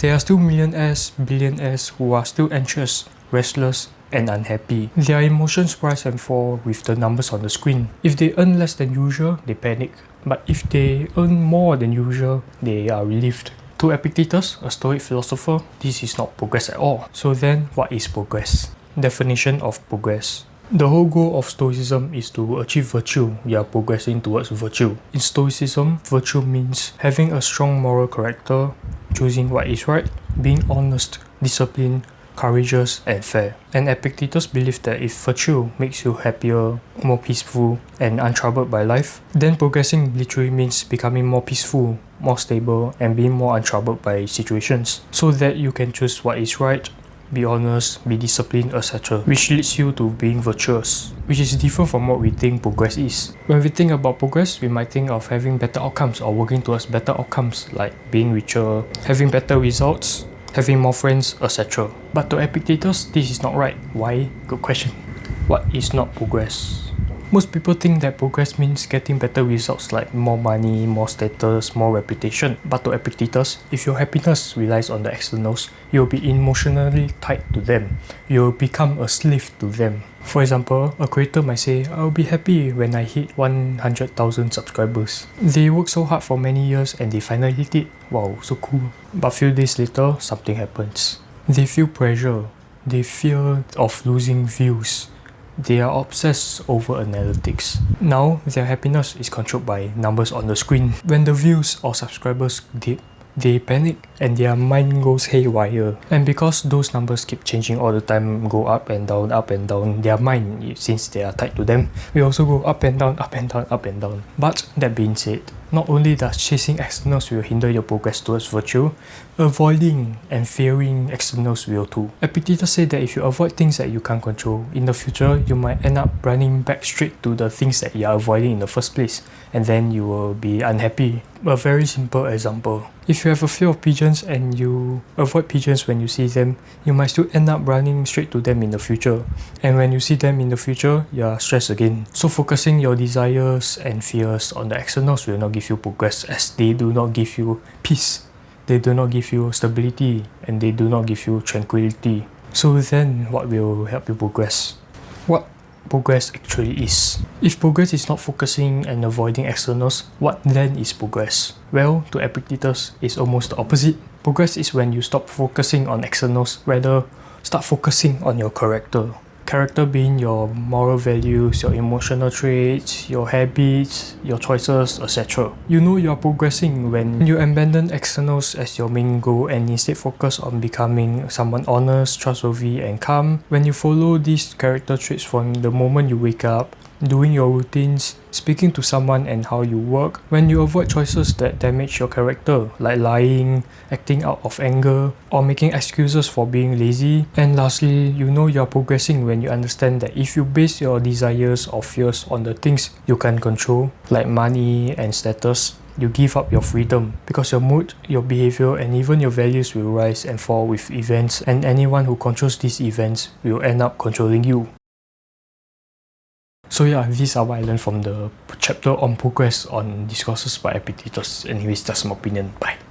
there are still millionaires, billionaires who are still anxious, restless, and unhappy. Their emotions rise and fall with the numbers on the screen. If they earn less than usual, they panic. But if they earn more than usual, they are relieved. To Epictetus, a stoic philosopher, this is not progress at all. So then, what is progress? Definition of progress. The whole goal of Stoicism is to achieve virtue. You are progressing towards virtue. In Stoicism, virtue means having a strong moral character, choosing what is right, being honest, disciplined, courageous, and fair. And Epictetus believed that if virtue makes you happier, more peaceful, and untroubled by life, then progressing literally means becoming more peaceful, more stable, and being more untroubled by situations, so that you can choose what is right, be honest, be disciplined, etc., which leads you to being virtuous, which is different from what we think progress is. When we think about progress, we might think of having better outcomes or working towards better outcomes like being richer, having better results, having more friends, etc. But to Epictetus, this is not right. Why? Good question. What is not progress? Most people think that progress means getting better results like more money, more status, more reputation. But to Epictetus, if your happiness relies on the externals, you'll be emotionally tied to them. You'll become a slave to them. For example, a creator might say, I'll be happy when I hit 100,000 subscribers. They work so hard for many years and they finally hit it. Wow, so cool. But few days later, something happens. They feel pressure. They fear of losing views. They are obsessed over analytics. Now, their happiness is controlled by numbers on the screen. When the views or subscribers dip, they panic and their mind goes haywire. And because those numbers keep changing all the time, go up and down, their mind, since they are tied to them, will also go up and down, up and down, up and down. But that being said, not only does chasing externals will hinder your progress towards virtue, avoiding and fearing externals will too. Epictetus said that if you avoid things that you can't control, in the future you might end up running back straight to the things that you are avoiding in the first place, and then you will be unhappy. A very simple example. If you have a fear of pigeons and you avoid pigeons when you see them, you might still end up running straight to them in the future. And when you see them in the future, you are stressed again. So focusing your desires and fears on the externals will not give you progress, as they do not give you peace. They do not give you stability, and they do not give you tranquility. So then, what will help you progress? What progress actually is? If progress is not focusing and avoiding externals, what then is progress? Well, to Epictetus, it's almost the opposite. Progress is when you stop focusing on externals, rather start focusing on your character. Character being your moral values, your emotional traits, your habits, your choices, etc. You know you are progressing when you abandon externals as your main goal and instead focus on becoming someone honest, trustworthy, and calm. When you follow these character traits from the moment you wake up, doing your routines, speaking to someone and how you work, when you avoid choices that damage your character, like lying, acting out of anger, or making excuses for being lazy. And lastly, you know you're progressing when you understand that if you base your desires or fears on the things you can control, like money and status, you give up your freedom, because your mood, your behavior, and even your values will rise and fall with events, and anyone who controls these events will end up controlling you. So yeah, these are what I learned from the chapter on progress on Discourses by Epictetus. Anyways, that's my opinion. Bye.